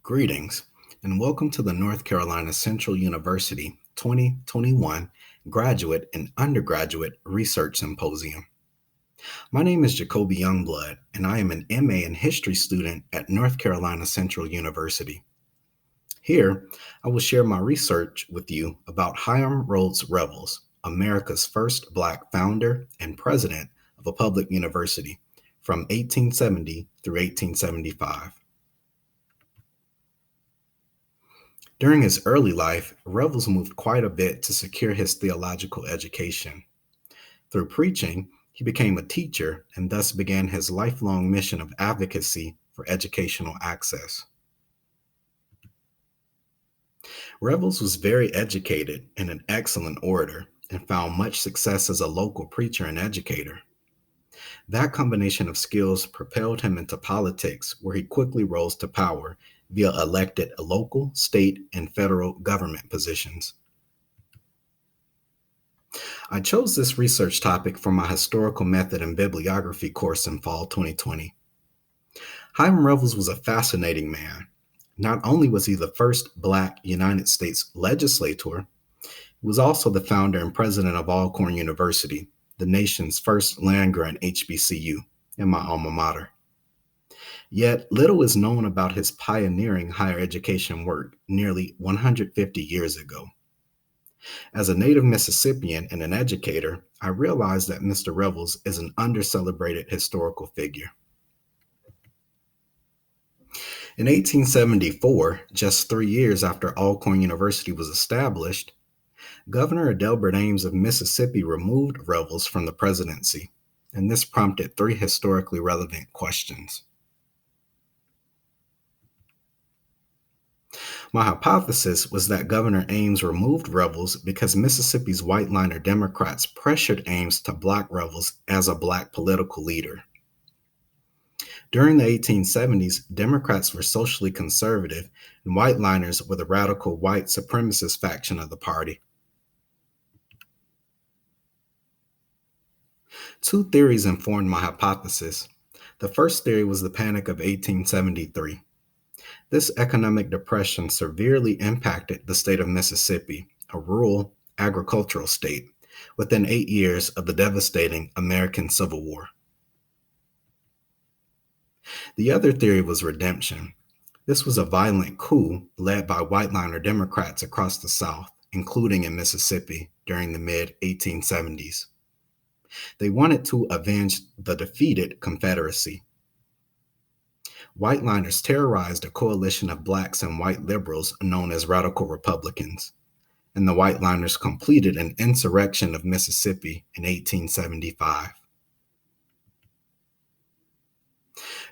Greetings, and welcome to the North Carolina Central University 2021 Graduate and Undergraduate Research Symposium. My name is Jacoby Youngblood, and I am an MA in History student at North Carolina Central University. Here, I will share my research with you about Hiram Revels, America's first Black founder and president of a public university from 1870 through 1875. During his early life, Revels moved quite a bit to secure his theological education. Through preaching, he became a teacher and thus began his lifelong mission of advocacy for educational access. Revels was very educated and an excellent orator and found much success as a local preacher and educator. That combination of skills propelled him into politics, where he quickly rose to power via elected local, state, and federal government positions. I chose this research topic for my historical method and bibliography course in fall 2020. Hiram Revels was a fascinating man. Not only was he the first Black United States legislator, he was also the founder and president of Alcorn University, the nation's first land-grant HBCU, and my alma mater. Yet little is known about his pioneering higher education work nearly 150 years ago. As a native Mississippian and an educator, I realized that Mr. Revels is an under-celebrated historical figure. In 1874, just 3 years after Alcorn University was established, Governor Adelbert Ames of Mississippi removed Revels from the presidency, and this prompted 3 historically relevant questions. My hypothesis was that Governor Ames removed Revels because Mississippi's white-liner Democrats pressured Ames to block Revels as a Black political leader. During the 1870s, Democrats were socially conservative, and white-liners were the radical white supremacist faction of the party. 2 theories informed my hypothesis. The first theory was the Panic of 1873. This economic depression severely impacted the state of Mississippi, a rural agricultural state, within 8 years of the devastating American Civil War. The other theory was redemption. This was a violent coup led by white-liner Democrats across the South, including in Mississippi, during the mid-1870s. They wanted to avenge the defeated Confederacy. White-liners terrorized a coalition of Blacks and white liberals known as Radical Republicans, and the white-liners completed an insurrection of Mississippi in 1875.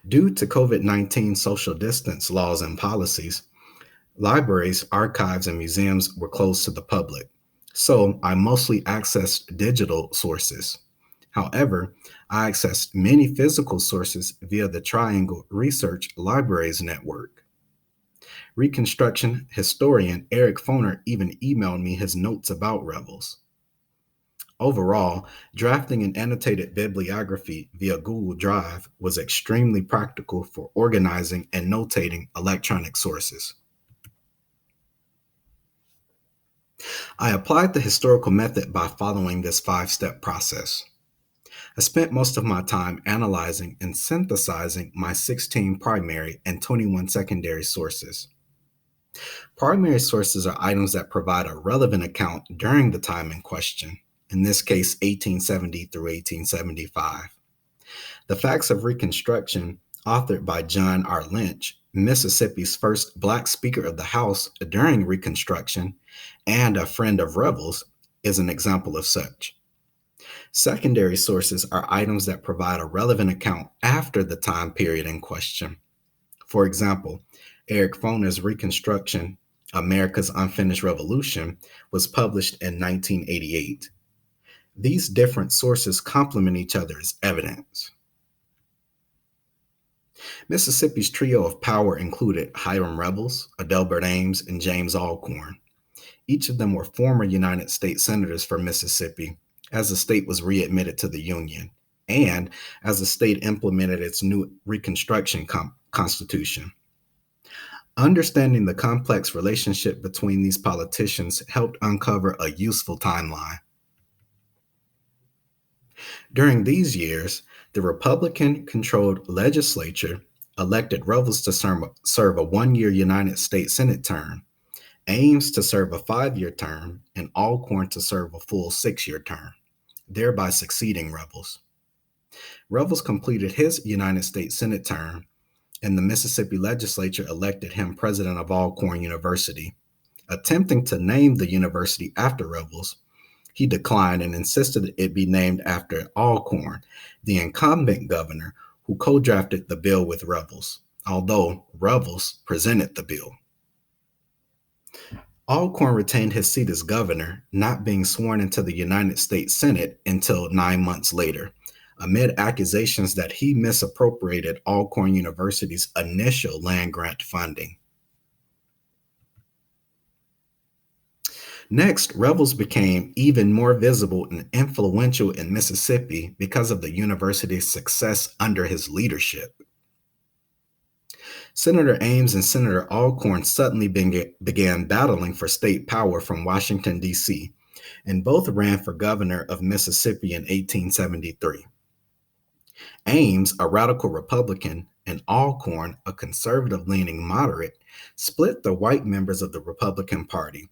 Due to COVID-19 social distance laws and policies, libraries, archives, and museums were closed to the public, so I mostly accessed digital sources. However, I accessed many physical sources via the Triangle Research Libraries Network. Reconstruction historian Eric Foner even emailed me his notes about Revels. Overall, drafting an annotated bibliography via Google Drive was extremely practical for organizing and notating electronic sources. I applied the historical method by following this 5-step process. I spent most of my time analyzing and synthesizing my 16 primary and 21 secondary sources. Primary sources are items that provide a relevant account during the time in question, in this case 1870 through 1875. The Facts of Reconstruction, authored by John R. Lynch, Mississippi's first Black Speaker of the House during Reconstruction, and a friend of Revels, is an example of such. Secondary sources are items that provide a relevant account after the time period in question. For example, Eric Foner's Reconstruction, America's Unfinished Revolution, was published in 1988. These different sources complement each other as evidence. Mississippi's trio of power included Hiram Revels, Adelbert Ames, and James Alcorn. Each of them were former United States senators for Mississippi, as the state was readmitted to the Union, and as the state implemented its new Reconstruction Constitution. Understanding the complex relationship between these politicians helped uncover a useful timeline. During these years, the Republican controlled legislature elected Revels to serve a 1 year United States Senate term, Ames to serve a 5 year term, and Alcorn to serve a full 6 year term, thereby succeeding Revels. Revels completed his United States Senate term, and the Mississippi legislature elected him president of Alcorn University. Attempting to name the university after Revels, he declined and insisted it be named after Alcorn, the incumbent governor who co drafted the bill with Revels, although Revels presented the bill. Alcorn retained his seat as governor, not being sworn into the United States Senate until 9 months later, amid accusations that he misappropriated Alcorn University's initial land grant funding. Next, Revels became even more visible and influential in Mississippi because of the university's success under his leadership. Senator Ames and Senator Alcorn suddenly began battling for state power from Washington, D.C., and both ran for governor of Mississippi in 1873. Ames, a radical Republican, and Alcorn, a conservative leaning moderate, split the white members of the Republican Party,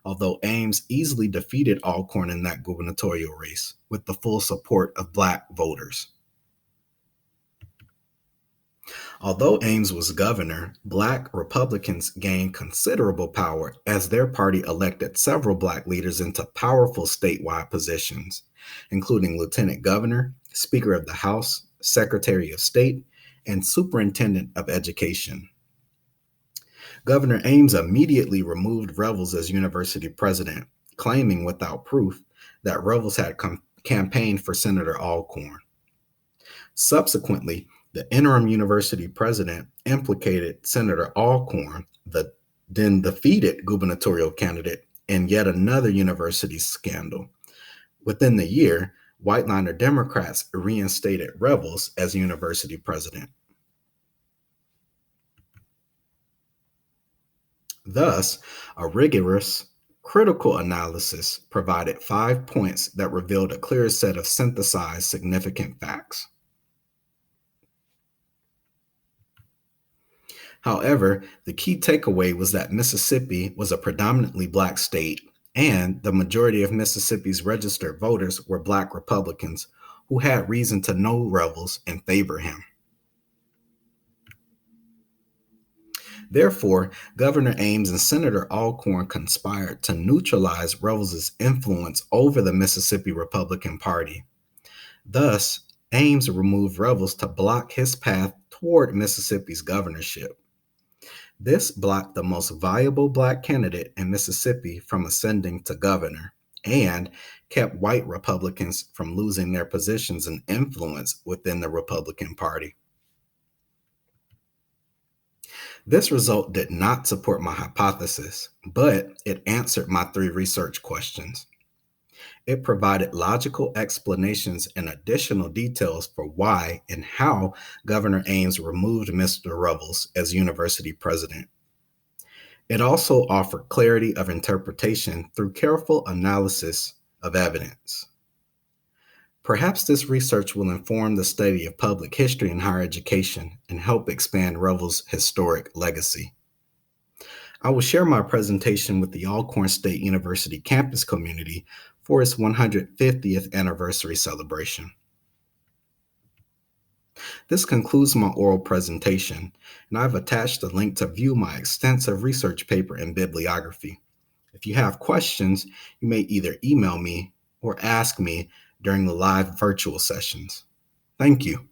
although Ames easily defeated Alcorn in that gubernatorial race with the full support of Black voters. Although Ames was governor, Black Republicans gained considerable power as their party elected several Black leaders into powerful statewide positions, including Lieutenant Governor, Speaker of the House, Secretary of State, and Superintendent of Education. Governor Ames immediately removed Revels as university president, claiming without proof that Revels had campaigned for Senator Alcorn. Subsequently, the interim university president implicated Senator Alcorn, the then defeated gubernatorial candidate, in yet another university scandal. Within the year, Whiteliner Democrats reinstated Revels as university president. Thus, a rigorous, critical analysis provided 5 points that revealed a clear set of synthesized significant facts. However, the key takeaway was that Mississippi was a predominantly Black state, and the majority of Mississippi's registered voters were Black Republicans who had reason to know Revels and favor him. Therefore, Governor Ames and Senator Alcorn conspired to neutralize Revels' influence over the Mississippi Republican Party. Thus, Ames removed Revels to block his path toward Mississippi's governorship. This blocked the most viable Black candidate in Mississippi from ascending to governor and kept white Republicans from losing their positions and influence within the Republican Party. This result did not support my hypothesis, but it answered my 3 research questions. It provided logical explanations and additional details for why and how Governor Ames removed Mr. Revels as university president. It also offered clarity of interpretation through careful analysis of evidence. Perhaps this research will inform the study of public history in higher education and help expand Revels' historic legacy. I will share my presentation with the Alcorn State University campus community for its 150th anniversary celebration. This concludes my oral presentation, and I've attached a link to view my extensive research paper and bibliography. If you have questions, you may either email me or ask me during the live virtual sessions. Thank you.